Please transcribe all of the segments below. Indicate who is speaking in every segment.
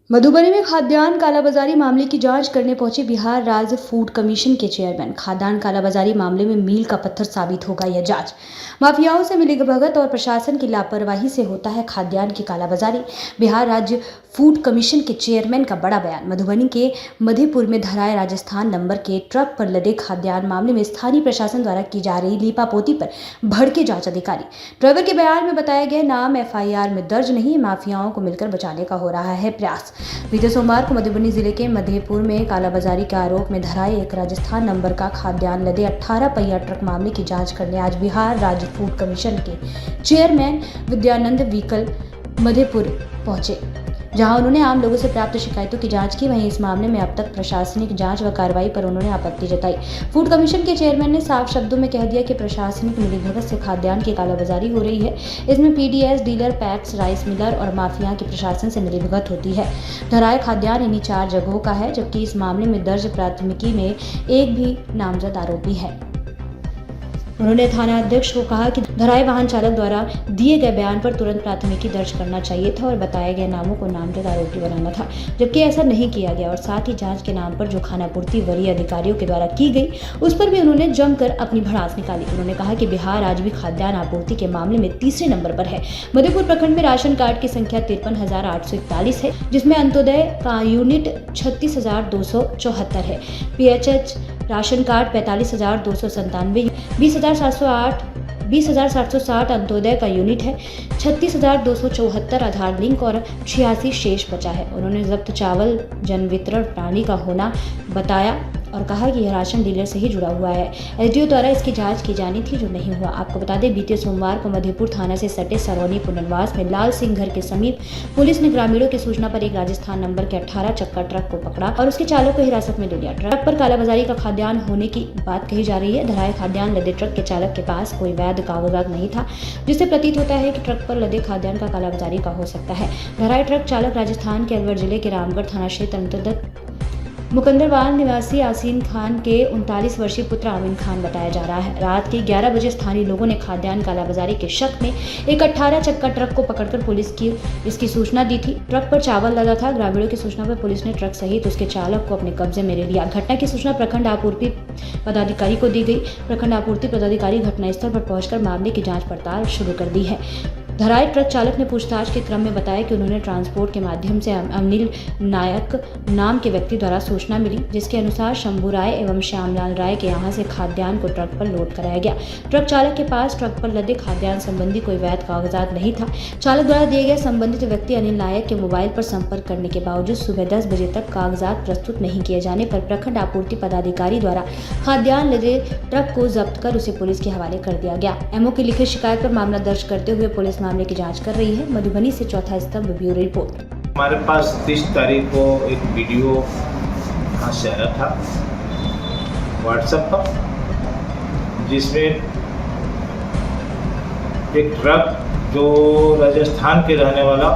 Speaker 1: मधुबनी में खाद्यान्न कालाबाजारी मामले की जांच करने पहुंचे बिहार राज्य फूड कमीशन के चेयरमैन। खाद्यान्न कालाबाजारी मामले में मील का पत्थर साबित होगा यह जांच। माफियाओं से मिलीभगत और प्रशासन की लापरवाही से होता है खाद्यान्न की कालाबाजारी। बिहार राज्य फूड कमीशन के चेयरमैन का बड़ा बयान। मधुबनी के मधेपुर में धराए राजस्थान नंबर के ट्रक पर लदे खाद्यान्न मामले में स्थानीय प्रशासन द्वारा की जा रही लीपापोती पर भड़के जांच अधिकारी। ड्राइवर के बयान में बताया गया नाम एफआईआर में दर्ज नहीं, माफियाओं को मिलकर बचाने का हो रहा है प्रयास। बीते सोमवार को मधुबनी जिले के मधेपुर में कालाबाजारी के आरोप में धराए एक राजस्थान नंबर का खाद्यान्न लदे 18 पहिया ट्रक मामले की जांच करने आज बिहार राज्य फूड कमीशन के चेयरमैन विद्यानंद विकल मधेपुर पहुंचे, जहां उन्होंने आम लोगों से प्राप्त शिकायतों की जांच की। वहीं इस मामले में अब तक प्रशासनिक जांच व कार्रवाई पर उन्होंने आपत्ति जताई। फूड कमीशन के चेयरमैन ने साफ शब्दों में कह दिया कि प्रशासनिक मिलीभगत से खाद्यान्न की कालाबाजारी हो रही है। इसमें PDS, dealer, PACS, rice Miller और माफिया की प्रशासन से मिलीभगत होती है। धराए खाद्यान्न इन्हीं 4 जगहों का है, जबकि इस मामले में दर्ज प्राथमिकी में एक भी नामजद आरोपी है। उन्होंने थाना अध्यक्ष को कहा कि धराए वाहन चालक द्वारा दिए गए बयान पर तुरंत प्राथमिकी दर्ज करना चाहिए था और बताए गए नामों को नामजद आरोपी बनाना था, जबकि ऐसा नहीं किया गया। और साथ ही जांच के नाम पर जो खानापूर्ति वरीय अधिकारियों के द्वारा की गई, उस पर भी उन्होंने जमकर अपनी भड़ास निकाली। उन्होंने कहा कि बिहार आज भी खाद्यान्न आपूर्ति के मामले में तीसरे नंबर पर है। मधेपुर प्रखंड में राशन कार्ड की संख्या 53,841 है, जिसमें अंत्योदय का यूनिट 36,274 है। पीएचएच राशन कार्ड 45,297, 20,760 अंत्योदय का यूनिट है, 36,274 आधार लिंक और 86 शेष बचा है। उन्होंने जब्त चावल जन वितरण प्रणाली का होना बताया और कहा कि यह राशन डीलर से ही जुड़ा हुआ है। एसडीओ द्वारा इसकी जांच की जानी थी, जो नहीं हुआ। आपको बता दें, बीते सोमवार को मधेपुर थाना से सटे सरौनी पुनर्वास में लाल सिंह घर के समीप पुलिस ने ग्रामीणों की सूचना पर एक राजस्थान नंबर के 18 चक्का ट्रक को पकड़ा और उसके चालक को हिरासत में ले लिया। ट्रक पर कालाबाजारी का खाद्यान्न होने की बात कही जा रही है। धराए खाद्यान्न लदे ट्रक के चालक के पास कोई वैध कागजात नहीं था, जिससे प्रतीत होता है कि ट्रक पर लदे खाद्यान्न का कालाबाजारी का हो सकता है। धराए ट्रक चालक राजस्थान के अलवर जिले के रामगढ़ थाना क्षेत्र अंतर्गत मुकंदरवाल निवासी यासीन खान के 39 वर्षीय पुत्र आमिन खान बताया जा रहा है। रात के 11 बजे स्थानीय लोगों ने खाद्यान्न कालाबाजारी के शक में एक 18 चक्का ट्रक को पकड़कर पुलिस की इसकी सूचना दी थी। ट्रक पर चावल लदा था। ग्रामीणों की सूचना पर पुलिस ने ट्रक सहित उसके चालक को अपने कब्जे में ले लिया। घटना की सूचना प्रखंड आपूर्ति पदाधिकारी को दी गई। प्रखंड आपूर्ति पदाधिकारी घटनास्थल पर पहुंचकर मामले की जाँच पड़ताल शुरू कर दी है। धराए ट्रक चालक ने पूछताछ के क्रम में बताया कि उन्होंने ट्रांसपोर्ट के माध्यम से अनिल नायक नाम के व्यक्ति द्वारा सूचना मिली, जिसके अनुसार शंभू राय एवं श्यामलाल राय के यहां से खाद्यान्न को ट्रक पर लोड कराया गया। ट्रक चालक के पास ट्रक पर लदे खाद्यान्न संबंधी कोई वैध कागजात नहीं था। चालक द्वारा दिए गए संबंधित व्यक्ति अनिल नायक के मोबाइल पर संपर्क करने के बावजूद सुबह 10 बजे तक कागजात प्रस्तुत नहीं किए जाने पर प्रखंड आपूर्ति पदाधिकारी द्वारा खाद्यान्न लदे ट्रक को जब्त कर उसे पुलिस के हवाले कर दिया गया। एमओ की लिखित शिकायत पर मामला दर्ज करते हुए पुलिस मामले की जांच कर रही है। मधुबनी से चौथा स्तंभ ब्यूरो रिपोर्ट।
Speaker 2: हमारे पास 30 तारीख को एक वीडियो यहाँ से आया था व्हाट्सएप पर, जिसमें एक ट्रक जो राजस्थान के रहने वाला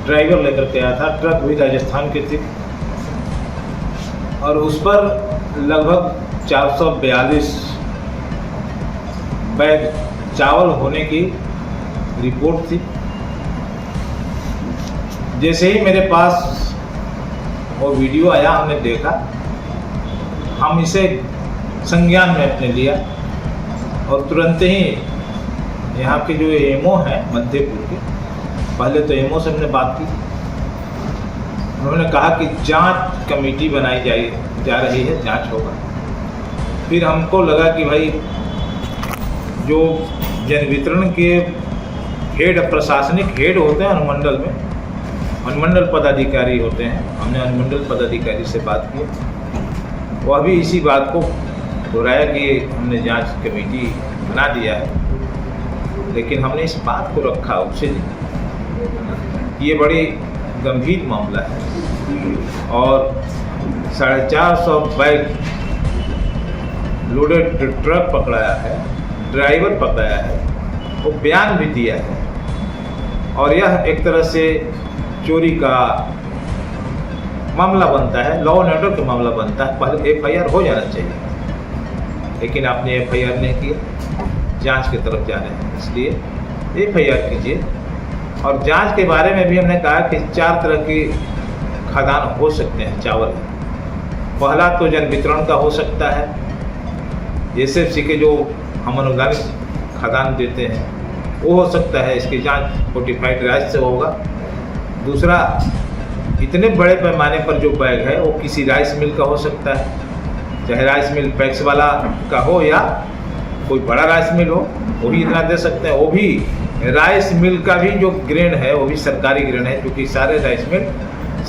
Speaker 2: ड्राइवर लेकर के आया था, ट्रक भी राजस्थान के थी और उस पर लगभग 442 बैग चावल होने की रिपोर्ट थी। जैसे ही मेरे पास वो वीडियो आया, हमने देखा, हम इसे संज्ञान में अपने लिया और तुरंत ही यहाँ के जो एमओ हैं मध्यपुर के, पहले तो एमओ से हमने बात की। उन्होंने कहा कि जांच कमेटी बनाई जा रही है, जांच होगा। फिर हमको लगा कि भाई जो जन वितरण के हेड, प्रशासनिक हेड होते हैं अनुमंडल में, अनुमंडल पदाधिकारी होते हैं, हमने अनुमंडल पदाधिकारी से बात की। वह भी इसी बात को दोहराया कि हमने जांच कमेटी बना दिया है, लेकिन हमने इस बात को रखा उससे नहीं, ये बड़ी गंभीर मामला है और 450 बैग लोडेड ट्रक पकड़ाया है, ड्राइवर पकड़ाया है, वो बयान भी दिया है और यह एक तरह से चोरी का मामला बनता है, लॉ एंड ऑर्डर का मामला बनता है। पहले एफआईआर हो जाना चाहिए, लेकिन आपने एफआईआर नहीं किया, जांच की तरफ जा रहे हैं, इसलिए एफआईआर कीजिए और जांच के बारे में भी हमने कहा कि 4 तरह की खाद्यान्न हो सकते हैं चावल। पहला तो जन वितरण का हो सकता है, एसएफसी के जो हम अनुदानित खाद्यान्न देते हैं वो हो सकता है, इसकी जांच फोर्टिफाइड राइस से होगा। दूसरा, इतने बड़े पैमाने पर जो बैग है वो किसी राइस मिल का हो सकता है, चाहे राइस मिल पैक्स वाला का हो या कोई बड़ा राइस मिल हो, वो भी इतना दे सकते हैं। वो भी राइस मिल का भी जो ग्रेन है वो भी सरकारी ग्रेन है, क्योंकि सारे राइस मिल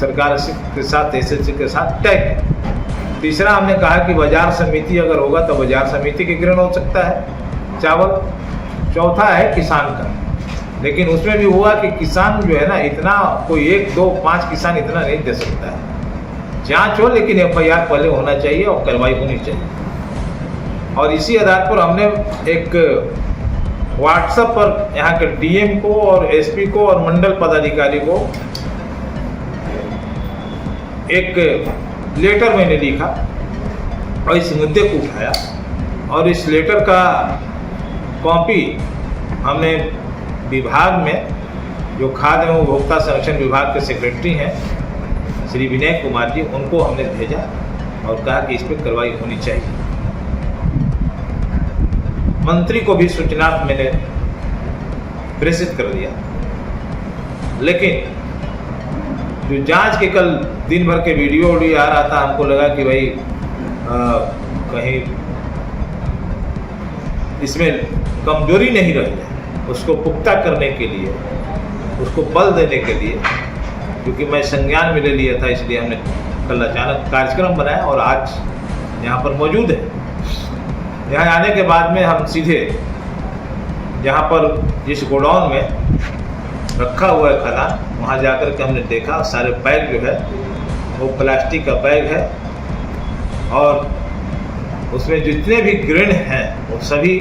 Speaker 2: सरकार के साथ एसएससी के साथ टैग है। तीसरा, हमने कहा कि बाजार समिति अगर होगा तो बाजार समिति के ग्रेन हो सकता है चावल। चौथा है किसान का, लेकिन उसमें भी हुआ कि किसान जो है ना, इतना कोई 1, 2, 5 किसान इतना नहीं दे सकता है। जांच हो लेकिन एफआईआर पहले होना चाहिए और कार्रवाई होनी चाहिए। और इसी आधार पर हमने एक व्हाट्सएप पर यहाँ के डीएम को और एसपी को और मंडल पदाधिकारी को एक लेटर मैंने लिखा और इस मुद्दे को उठाया, और इस लेटर का कॉपी हमने विभाग में जो खाद्य एवं उपभोक्ता संरक्षण विभाग के सेक्रेटरी हैं श्री विनय कुमार जी, उनको हमने भेजा और कहा कि इस पर कार्रवाई होनी चाहिए। मंत्री को भी सूचना मैंने प्रेषित कर दिया, लेकिन जो जांच के कल दिन भर के वीडियो आ रहा था, हमको लगा कि भाई कहीं इसमें कमजोरी नहीं रह जाए, उसको पुख्ता करने के लिए, उसको बल देने के लिए, क्योंकि मैं संज्ञान में ले लिया था, इसलिए हमने कल अचानक कार्यक्रम बनाया और आज यहाँ पर मौजूद है। यहाँ आने के बाद में हम सीधे जहाँ पर जिस गोडाउन में रखा हुआ है खाद्यान्न, वहाँ जाकर के हमने देखा सारे बैग जो है वो प्लास्टिक का बैग है, और उसमें जितने भी ग्रेन हैं वो सभी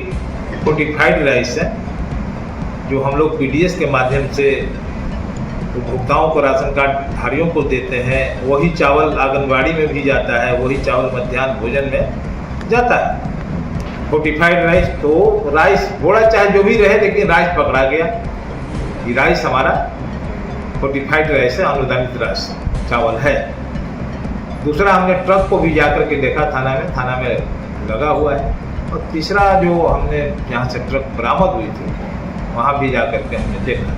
Speaker 2: फोर्टिफाइड राइस है, जो हम लोग पीडीएस के माध्यम से उपभोक्ताओं को, राशन कार्ड धारियों को देते हैं। वही चावल आंगनबाड़ी में भी जाता है, वही चावल मध्याह्न भोजन में जाता है। फोर्टिफाइड राइस, तो राइस बोड़ा चाहे जो भी रहे, लेकिन राइस पकड़ा गया। ये राइस हमारा फोर्टिफाइड राइस है, अनुदानित राइस चावल है। दूसरा, हमने ट्रक को भी जाकर के देखा थाना में लगा हुआ है। और तीसरा, जो हमने जहाँ से ट्रक बरामद हुई थी वहाँ भी जाकर के हमने देखा।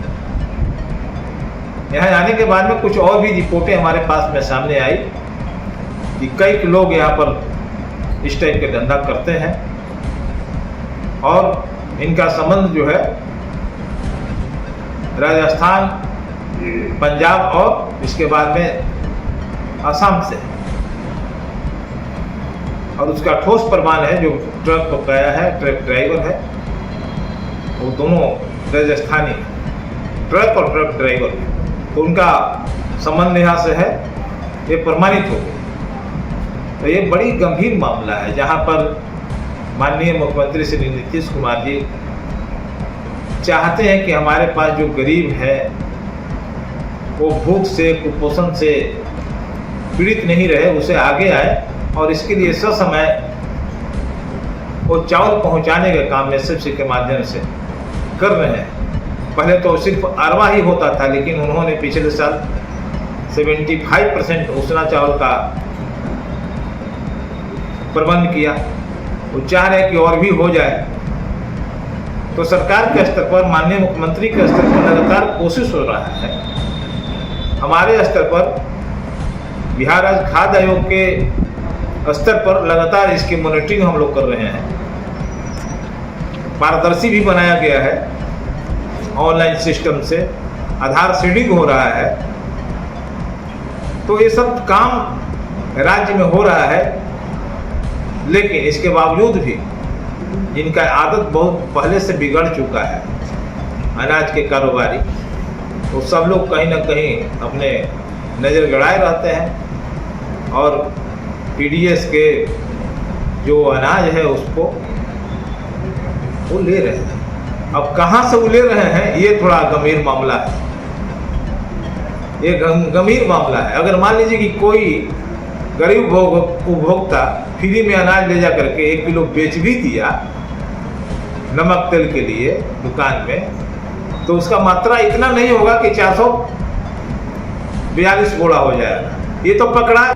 Speaker 2: यहाँ आने के बाद में कुछ और भी रिपोर्टें हमारे पास में सामने आई कि कई लोग यहाँ पर इस टाइप के धंधा करते हैं, और इनका संबंध जो है राजस्थान, पंजाब और इसके बाद में असम से, और उसका ठोस प्रमाण है। जो ट्रक पकड़ाया है, ट्रक ड्राइवर है, वो दोनों राजस्थानी, ट्रक और ट्रक ड्राइवर, तो उनका संबंध यहाँ से है, ये प्रमाणित हो गया। तो ये बड़ी गंभीर मामला है, जहाँ पर माननीय मुख्यमंत्री श्री नीतीश कुमार जी चाहते हैं कि हमारे पास जो गरीब है वो भूख से, कुपोषण से पीड़ित नहीं रहे, उसे आगे आए, और इसके लिए ससमय वो चावल पहुंचाने का काम एसएफसी के माध्यम से कर रहे हैं। पहले तो सिर्फ अरवा ही होता था, लेकिन उन्होंने पिछले साल 75% उसना चावल का प्रबंध किया। वो चाह रहे कि और भी हो जाए। तो सरकार के स्तर पर, माननीय मुख्यमंत्री के स्तर पर लगातार कोशिश हो रहा है। हमारे स्तर पर बिहार राज्य खाद्य आयोग के स्तर पर लगातार इसकी मॉनिटरिंग हम लोग कर रहे हैं। पारदर्शी भी बनाया गया है, ऑनलाइन सिस्टम से आधार सीडिंग हो रहा है। तो ये सब काम राज्य में हो रहा है, लेकिन इसके बावजूद भी जिनका आदत बहुत पहले से बिगड़ चुका है, अनाज के कारोबारी, तो सब लोग कहीं ना कहीं अपने नज़र गड़ाए रहते हैं और पीडीएस के जो अनाज है उसको वो ले रहे हैं। अब कहाँ से वो ले रहे हैं, ये थोड़ा गंभीर मामला है। ये गंभीर मामला है। अगर मान लीजिए कि कोई गरीब उपभोक्ता फ्री में अनाज ले जा करके 1 किलो बेच भी दिया नमक तेल के लिए दुकान में, तो उसका मात्रा इतना नहीं होगा कि 442 बोरा हो जाएगा। ये तो पकड़ा